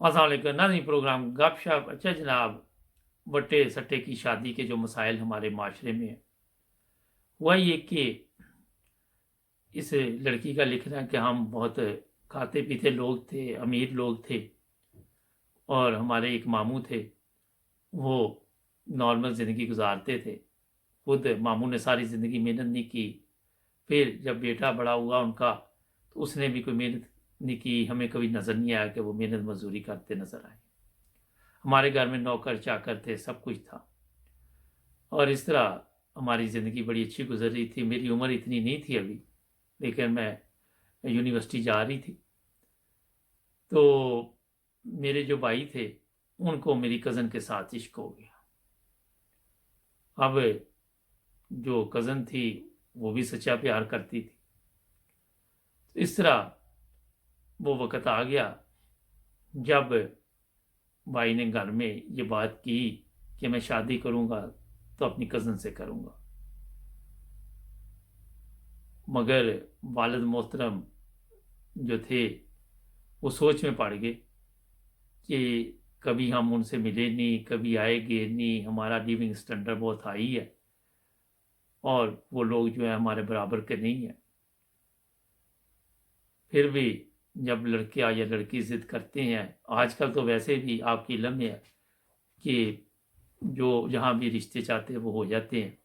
अस्सलाम वालेकुम नाज़रीन, प्रोग्राम गपशप। अच्छा जनाब, बट्टे सट्टे की शादी के जो मसाइल हमारे माशरे में हैं, हुआ ये कि इस लड़की का लिखना है कि हम बहुत खाते पीते लोग थे, अमीर लोग थे, और हमारे एक मामू थे, वो नॉर्मल ज़िंदगी गुजारते थे। खुद मामू ने सारी ज़िंदगी मेहनत नहीं की। फिर जब बेटा बड़ा हुआ उनका, तो उसने भी कोई मेहनत नहीं की। हमें कभी नज़र नहीं आया कि वो मेहनत मजदूरी करते नज़र आए। हमारे घर में नौकर चाकर थे, सब कुछ था, और इस तरह हमारी ज़िंदगी बड़ी अच्छी गुजर रही थी। मेरी उम्र इतनी नहीं थी अभी, लेकिन मैं यूनिवर्सिटी जा रही थी। तो मेरे जो भाई थे, उनको मेरी कज़न के साथ इश्क हो गया। अब जो कज़न थी, वो भी सच्चा प्यार करती थी। तो इस तरह वो वक़्त आ गया जब भाई ने घर में ये बात की कि मैं शादी करूँगा तो अपनी कज़न से करूँगा। मगर वालिद मोहतरम जो थे, वो सोच में पड़ गए कि कभी हम उनसे मिले नहीं, कभी आए गए नहीं, हमारा लिविंग स्टैंडर्ड बहुत हाई है, और वो लोग जो है हमारे बराबर के नहीं हैं। फिर भी जब लड़का या लड़की ज़िद करते हैं, आजकल तो वैसे भी आपकी इल्म है कि जो जहाँ भी रिश्ते चाहते हैं वो हो जाते हैं।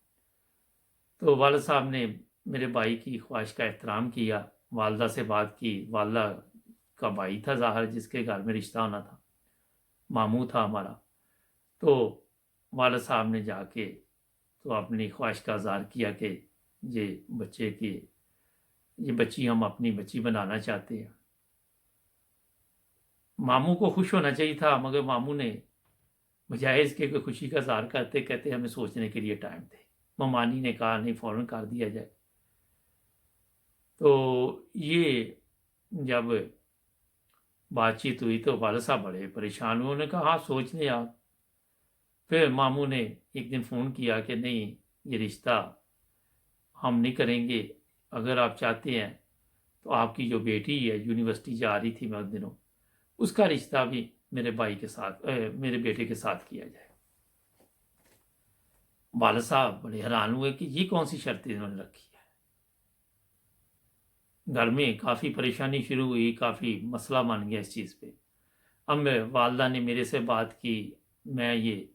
तो वालिद साहब ने मेरे भाई की ख्वाहिश का एहतराम किया, वालदा से बात की। वालदा का भाई था ज़ाहिर, जिसके घर में रिश्ता होना था, मामू था हमारा। तो वालिद साहब ने जाके तो अपनी ख्वाहिश का इज़हार किया कि ये बच्चे की ये बच्ची हम अपनी बच्ची बनाना चाहते हैं। मामू को खुश होना चाहिए था, मगर मामू ने बजाय इसके कि खुशी का इज़हार करते कहते हमें सोचने के लिए टाइम दे। ममानी ने कहा नहीं, फ़ौरन कर दिया जाए। तो ये जब बातचीत हुई तो वालिद साहब बड़े परेशान हुए। उन्होंने कहा हाँ, सोच लें आप। फिर मामू ने एक दिन फ़ोन किया कि नहीं, ये रिश्ता हम नहीं करेंगे। अगर आप चाहते हैं तो आपकी जो बेटी है, यूनिवर्सिटी जा रही थी मैं उन दिनों, उसका रिश्ता भी मेरे भाई के साथ मेरे बेटे के साथ किया जाए। वालिद साहब बड़े हैरान हुए कि ये कौन सी शर्त इन्होंने रखी है। घर में काफ़ी परेशानी शुरू हुई, काफ़ी मसला बन गया इस चीज़ पे। अब वालदा ने मेरे से बात की, मैं ये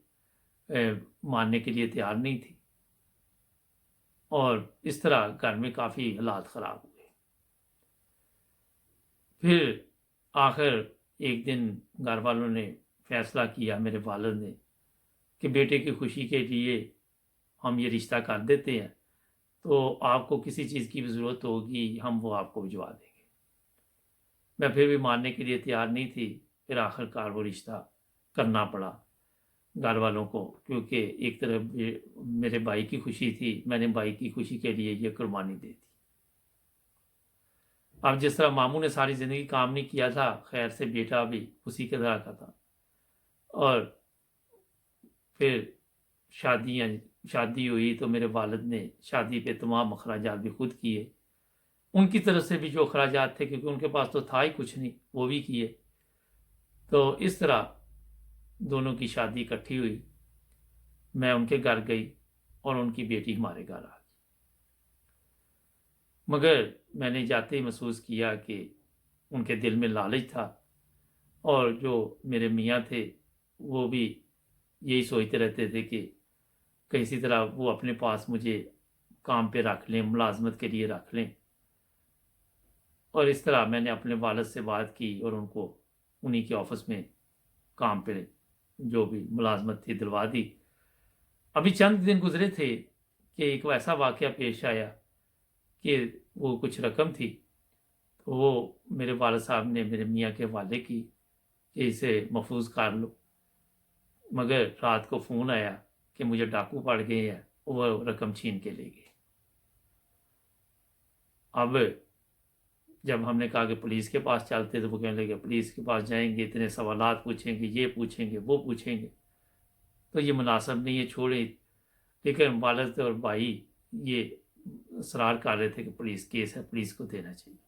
मानने के लिए तैयार नहीं थी, और इस तरह घर में काफ़ी हालात ख़राब हुए। फिर आखिर एक दिन घर वालों ने फैसला किया, मेरे वालिद ने, कि बेटे की खुशी के लिए हम ये रिश्ता कर देते हैं, तो आपको किसी चीज़ की भी ज़रूरत होगी हम वो आपको भिजवा देंगे। मैं फिर भी मानने के लिए तैयार नहीं थी। फिर आखिरकार वो रिश्ता करना पड़ा घर वालों को, क्योंकि एक तरफ ये मेरे भाई की खुशी थी, मैंने भाई की खुशी के लिए ये कुर्बानी दे दी। अब जिस तरह मामू ने सारी ज़िंदगी काम नहीं किया था, खैर से बेटा भी उसी के तरह का था। और फिर शादियाँ शादी हुई तो मेरे वालिद ने शादी पे तमाम अखराजात भी खुद किए। उनकी तरफ से भी जो अखराजात थे, क्योंकि उनके पास तो था ही कुछ नहीं, वो भी किए। तो इस तरह दोनों की शादी इकट्ठी हुई। मैं उनके घर गई और उनकी बेटी हमारे घर आ गई। मगर मैंने जाते ही महसूस किया कि उनके दिल में लालच था, और जो मेरे मियाँ थे, वो भी यही सोचते रहते थे कि किसी तरह वो अपने पास मुझे काम पे रख लें, मुलाज़मत के लिए रख लें। और इस तरह मैंने अपने वालिद से बात की और उनको उन्हीं के ऑफ़िस में काम पे जो भी मुलाज़मत थी दिलवा दी। अभी चंद दिन गुज़रे थे कि एक वैसा वाक़या पेश आया कि वो कुछ रकम थी, तो वो मेरे वालिद साहब ने मेरे मियाँ के हवाले की कि इसे महफ़ूज़ कर लो। मगर रात को फ़ोन आया कि मुझे डाकू पड़ गए हैं, वो रकम छीन के ले गए। अब जब हमने कहा कि पुलिस के पास चलते, तो वो कहने लगे पुलिस के पास जाएँगे, इतने सवालात पूछेंगे, ये पूछेंगे, वो पूछेंगे, तो ये मुनासिब नहीं है, छोड़ें। लेकिन वालिद और भाई ये इसरार कर रहे थे कि पुलिस केस है, पुलिस को देना चाहिए।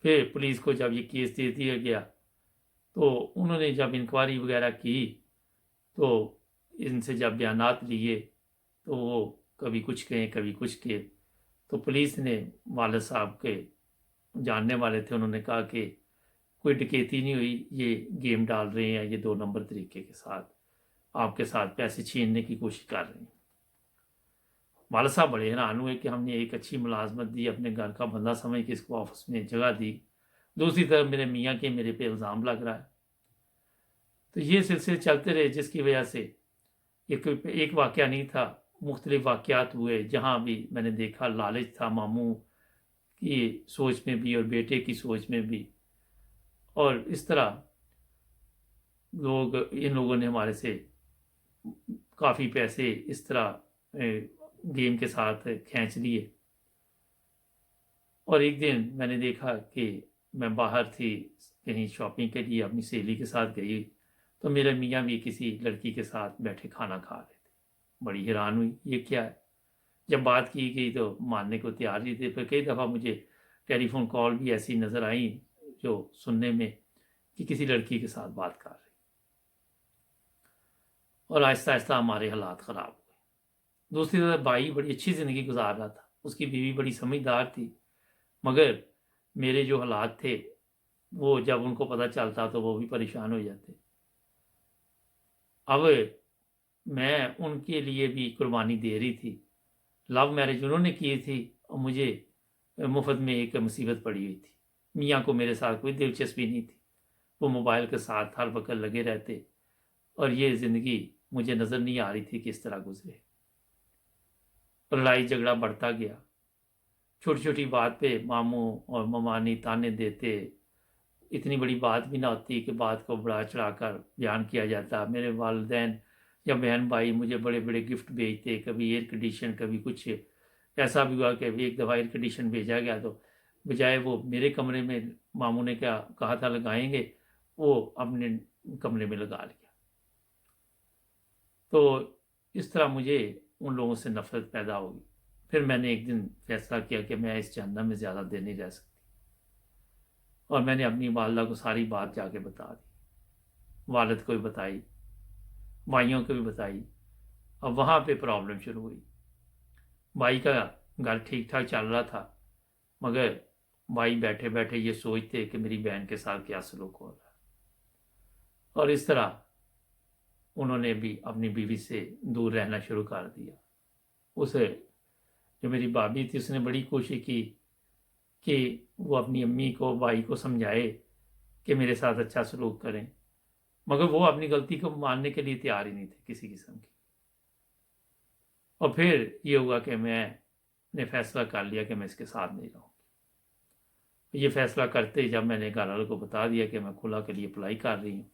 फिर पुलिस को जब ये केस दे दिया गया, तो उन्होंने जब इंक्वायरी वगैरह की तो इनसे जब बयानात लिए तो वो कभी कुछ कहें कभी कुछ कहे। तो पुलिस ने वालिद साहब के जानने वाले थे, उन्होंने कहा कि कोई डकैती नहीं हुई, ये गेम डाल रहे हैं, ये 2 नंबर तरीके के साथ आपके साथ पैसे छीनने की कोशिश कर रहे हैं। वालिद साहब बड़े हैरान हुए कि हमने एक अच्छी मुलाजमत दी, अपने घर का बंदा समझ के इसको ऑफिस में जगह दी, दूसरी तरफ मेरे मियाँ के मेरे पे इल्ज़ाम लग रहा है। तो ये सिलसिले चलते रहे, जिसकी वजह से एक वाक़या नहीं था, मुख्तलिफ वाक़यात हुए जहाँ भी मैंने देखा लालच था मामू की सोच में भी और बेटे की सोच में भी। और इस तरह इन लोगों ने हमारे से काफ़ी पैसे इस तरह गेम के साथ खींच लिए। और एक दिन मैंने देखा कि मैं बाहर थी कहीं शॉपिंग के लिए, अपनी सहेली के साथ गई, तो मेरे मियाँ भी किसी लड़की के साथ बैठे खाना खा रहे थे। बड़ी हैरान हुई, ये क्या है। जब बात की गई तो मानने को तैयार नहीं थे, पर कई दफ़ा मुझे टेलीफोन कॉल भी ऐसी नज़र आई जो सुनने में कि किसी लड़की के साथ बात कर रही। और आहिस्ता आहिस्ता हमारे हालात ख़राब हुए। दूसरी तरफ भाई बड़ी अच्छी ज़िंदगी गुजार रहा था, उसकी बीवी बड़ी समझदार थी, मगर मेरे जो हालात थे वो जब उनको पता चलता तो वो भी परेशान हो जाते। अब मैं उनके लिए भी कुर्बानी दे रही थी। लव मैरिज उन्होंने की थी और मुझे मुफ्त में एक मुसीबत पड़ी हुई थी। मियाँ को मेरे साथ कोई दिलचस्पी नहीं थी, वो मोबाइल के साथ हर वक्त लगे रहते और ये ज़िंदगी मुझे नज़र नहीं आ रही थी किस तरह गुजरे। लड़ाई झगड़ा बढ़ता गया, छोटी छोटी बात पे मामू और ममानी ताने देते, इतनी बड़ी बात भी ना होती कि बात को बढ़ा चढ़ाकर बयान किया जाता। मेरे वालिदैन या बहन भाई मुझे बड़े बड़े गिफ्ट भेजते, कभी एयर कंडीशन कभी कुछ। ऐसा भी हुआ कि एक दफ़ा एयर कंडीशन भेजा गया तो बजाय वो मेरे कमरे में मामू ने क्या कहा था लगाएंगे, वो अपने कमरे में लगा लिया। तो इस तरह मुझे उन लोगों से नफरत पैदा होगी। फिर मैंने एक दिन फैसला किया कि मैं इस जहन्नम में ज़्यादा देर नहीं रह सकती, और मैंने अपनी वालदा को सारी बात जाके बता दी। वालिद को भी बताई, भाइयों को भी बताई। अब वहाँ पे प्रॉब्लम शुरू हुई। भाई का घर ठीक ठाक चल रहा था, मगर भाई बैठे बैठे ये सोचते कि मेरी बहन के साथ क्या सलूक हो रहा है। और इस तरह उन्होंने भी अपनी बीवी से दूर रहना शुरू कर दिया। उसे जो मेरी भाभी थी उसने बड़ी कोशिश की कि वो अपनी अम्मी को भाई को समझाए कि मेरे साथ अच्छा सलूक करें, मगर वो अपनी गलती को मानने के लिए तैयार ही नहीं थे किसी किस्म की। और फिर ये हुआ कि मैंने फैसला कर लिया कि मैं इसके साथ नहीं रहूँगी। ये फैसला करते ही जब मैंने घर वालों को बता दिया कि मैं खुला के लिए अप्लाई कर रही हूँ,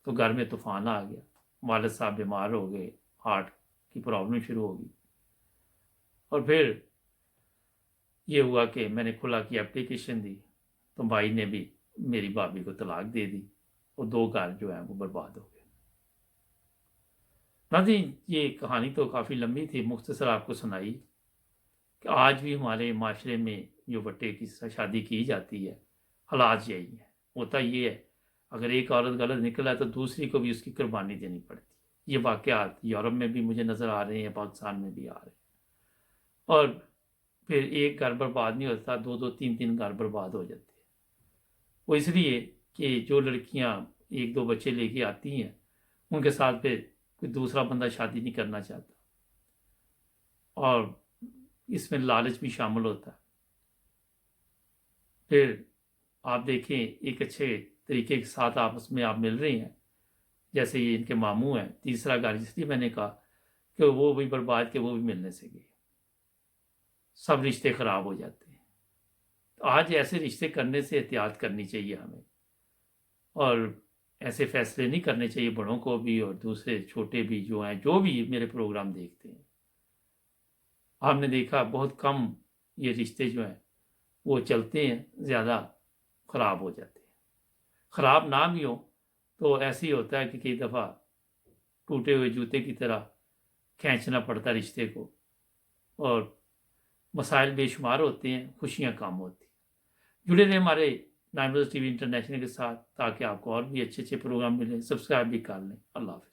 तो घर में तूफान आ गया। वालिद साहब बीमार हो गए, हार्ट की प्रॉब्लम शुरू हो गई। और फिर ये हुआ कि मैंने खुला की एप्लीकेशन दी तो भाई ने भी मेरी भाभी को तलाक दे दी और 2 घर जो हैं वो बर्बाद हो गए। नाज़रीन, ये कहानी तो काफ़ी लंबी थी, मुख्तसर आपको सुनाई कि आज भी हमारे माशरे में जो बट्टे की शादी की जाती है, हालात यही है। होता ये है, अगर एक औरत गलत निकला तो दूसरी को भी उसकी कुर्बानी देनी पड़ती है। ये वाक़यात यूरोप में भी मुझे नज़र आ रहे हैं, पाकिस्तान में भी आ रहे हैं। और फिर एक घर बर्बाद नहीं होता, 2-2 3-3 घर बर्बाद हो जाते हैं। वो इसलिए कि जो लड़कियां 1-2 बच्चे लेके आती हैं उनके साथ फिर कोई दूसरा बंदा शादी नहीं करना चाहता, और इसमें लालच भी शामिल होता है। फिर आप देखें, एक अच्छे तरीके के साथ आपस में आप मिल रहे हैं, जैसे ये इनके मामू हैं, तीसरा घर, इसलिए मैंने कहा कि वो भी बर्बाद के वो भी मिलने से गए, सब रिश्ते ख़राब हो जाते हैं। तो आज ऐसे रिश्ते करने से एहतियात करनी चाहिए हमें, और ऐसे फैसले नहीं करने चाहिए बड़ों को भी और दूसरे छोटे भी जो हैं, जो भी मेरे प्रोग्राम देखते हैं। आपने देखा बहुत कम ये रिश्ते जो हैं वो चलते हैं, ज़्यादा ख़राब हो जाते हैं। ख़राब ना भी हो तो ऐसे ही होता है कि कई दफ़ा टूटे हुए जूते की तरह खींचना पड़ता रिश्ते को, और मसाइल बेशुमार होते हैं, खुशियाँ कम होती हैं। जुड़े रहे हमारे 9 ٹی وی انٹرنیشنل کے ساتھ، تاکہ آپ کو اور بھی اچھے اچھے پروگرام ملیں۔ سبسکرائب بھی کر لیں۔ اللہ حافظ۔